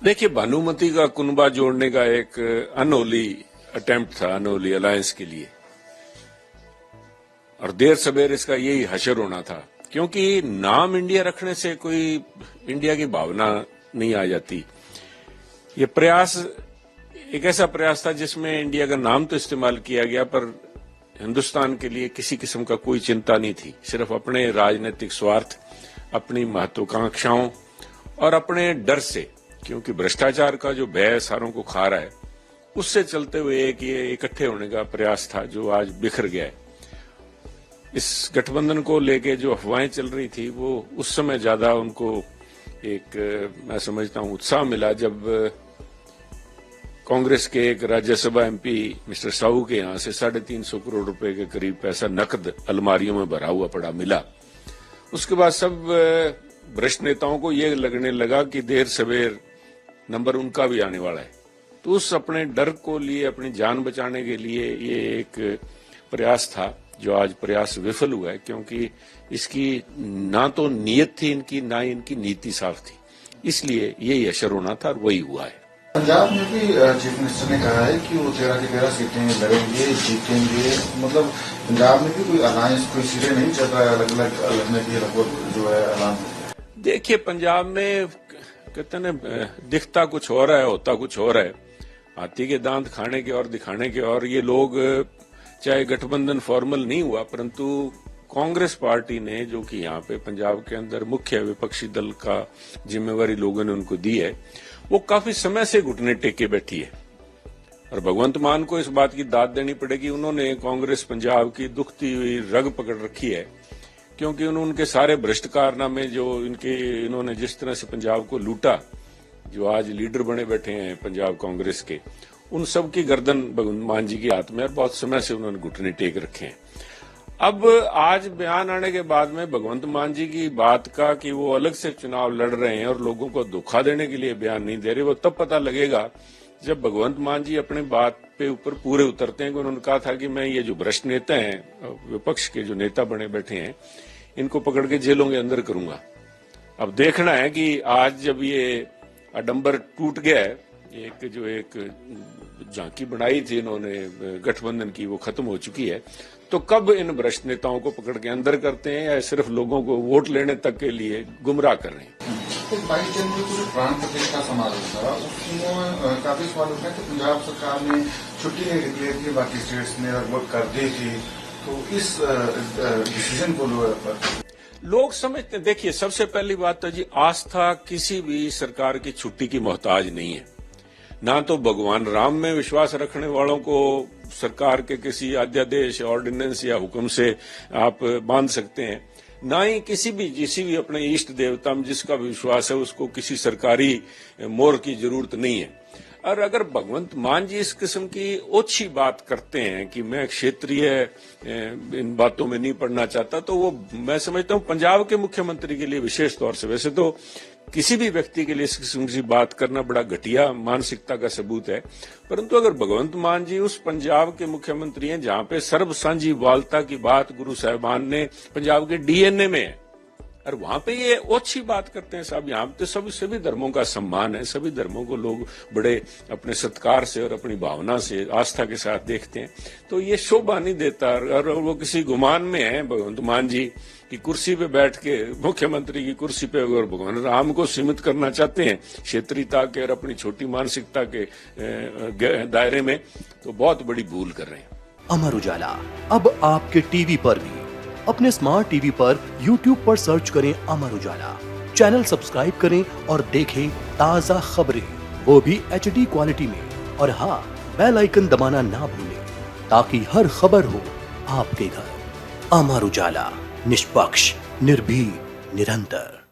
देखिए, भानुमति का कुनबा जोड़ने का एक अनहोली अटेम्प्ट था, अनहोली अलायंस के लिए, और देर सवेर इसका यही हशर होना था, क्योंकि नाम इंडिया रखने से कोई इंडिया की भावना नहीं आ जाती। ये प्रयास एक ऐसा प्रयास था जिसमें इंडिया का नाम तो इस्तेमाल किया गया, पर हिंदुस्तान के लिए किसी किस्म का कोई चिंता नहीं थी। सिर्फ अपने राजनीतिक स्वार्थ, अपनी महत्वाकांक्षाओं और अपने डर से, क्योंकि भ्रष्टाचार का जो भय सारों को खा रहा है, उससे चलते हुए एक ये इकट्ठे होने का प्रयास था जो आज बिखर गया है। इस गठबंधन को लेके जो अफवाहें चल रही थी, वो उस समय ज्यादा उनको एक मैं समझता हूं उत्साह मिला जब कांग्रेस के एक राज्यसभा एमपी मिस्टर साहू के यहां से 350 करोड़ रुपए के करीब पैसा नकद अलमारियों में भरा हुआ पड़ा मिला। उसके बाद सब भ्रष्ट नेताओं को ये लगने लगा कि देर सवेर नंबर उनका भी आने वाला है। तो उस अपने डर को लिए, अपनी जान बचाने के लिए ये एक प्रयास था जो आज प्रयास विफल हुआ है, क्योंकि इसकी ना तो नीयत थी इनकी, ना इनकी नीति साफ थी। इसलिए यही असर होना था और वही हुआ है। पंजाब में भी चीफ मिनिस्टर ने कहा है कि वो 13 की 13 सीटें लड़ेंगे, जीतेंगे। मतलब पंजाब में भी कोई अलायंस, कोई सीटें नहीं चल रहा है, अलग अलग लड़ने की लगभग जो है ऐलान। देखिए, पंजाब में कहते हैं दिखता कुछ और है, होता कुछ और है। हाथी के दांत खाने के और दिखाने के और। ये लोग, चाहे गठबंधन फॉर्मल नहीं हुआ, परंतु कांग्रेस पार्टी ने, जो कि यहाँ पे पंजाब के अंदर मुख्य विपक्षी दल का जिम्मेवारी लोगों ने उनको दी है, वो काफी समय से घुटने टेके बैठी है। और भगवंत मान को इस बात की दाद देनी पड़ेगी, उन्होंने कांग्रेस पंजाब की दुखती हुई रग पकड़ रखी है, क्योंकि उनके सारे भ्रष्ट कारनामे जो इन्होंने जिस तरह से पंजाब को लूटा, जो आज लीडर बने बैठे हैं पंजाब कांग्रेस के, उन सब की गर्दन भगवंत मान जी के हाथ में, और बहुत समय से उन्होंने घुटने टेक रखे हैं। अब आज बयान आने के बाद में भगवंत मान जी की बात का कि वो अलग से चुनाव लड़ रहे हैं और लोगों को धोखा देने के लिए बयान नहीं दे रहे, वो तब पता लगेगा जब भगवंत मान जी अपने बात पे ऊपर पूरे उतरते हैं। उन्होंने कहा था कि मैं ये जो भ्रष्ट नेता हैं, विपक्ष के जो नेता बने बैठे हैं, इनको पकड़ के जेलों के अंदर करूंगा। अब देखना है कि आज जब ये आडंबर टूट गया है, एक झांकी बनाई थी इन्होंने गठबंधन की, वो खत्म हो चुकी है, तो कब इन भ्रष्ट नेताओं को पकड़ के अंदर करते हैं या सिर्फ लोगों को वोट लेने तक के लिए गुमराह कर रहे हैं। 22 जनवरी को जो प्राण प्रतिष्ठा समारोह था, उसमें काफी सवाल उठा कि पंजाब सरकार ने छुट्टी नहीं डिक्लेयर की, बाकी स्टेट्स ने लगभग कर दी थी। तो इस डिसीजन को लोग समझते, देखिए सबसे पहली बात तो जी, आस्था किसी भी सरकार की छुट्टी की मोहताज नहीं है। ना तो भगवान राम में विश्वास रखने वालों को सरकार के किसी अध्यादेश, ऑर्डिनेंस या हुक्म से आप बांध सकते हैं, ना ही किसी भी अपने इष्ट देवता में जिसका विश्वास है उसको किसी सरकारी मोहर की जरूरत नहीं है। और अगर भगवंत मान जी इस किस्म की ओछी बात करते हैं कि मैं क्षेत्रीय इन बातों में नहीं पड़ना चाहता, तो वो मैं समझता हूं पंजाब के मुख्यमंत्री के लिए विशेष तौर से, वैसे तो किसी भी व्यक्ति के लिए इस किस्म की बात करना बड़ा घटिया मानसिकता का सबूत है, परंतु अगर भगवंत मान जी उस पंजाब के मुख्यमंत्री हैं जहां पे सर्व साझीवालता की बात गुरु साहिबान ने पंजाब के डीएनए में है, और वहां पे ये ओछी बात करते हैं साहब। यहाँ पे तो सभी धर्मों का सम्मान है, सभी धर्मों को लोग बड़े अपने सत्कार से और अपनी भावना से, आस्था के साथ देखते हैं, तो ये शोभा नहीं देता। और वो किसी गुमान में है भगवंत मान जी की कुर्सी पे बैठ के, मुख्यमंत्री की कुर्सी पे, अगर भगवान राम को सीमित करना चाहते हैं क्षेत्रीयता के और अपनी छोटी मानसिकता के दायरे में, तो बहुत बड़ी भूल कर रहे हैं। अमर उजाला अब आपके टीवी पर भी। अपने स्मार्ट टीवी पर YouTube पर सर्च करें अमर उजाला, चैनल सब्सक्राइब करें और देखें ताज़ा खबरें, वो भी HD क्वालिटी में। और हाँ, बेल आइकन दबाना ना भूलें ताकि हर खबर हो आपके घर। अमर उजाला, निष्पक्ष, निर्भीक, निरंतर।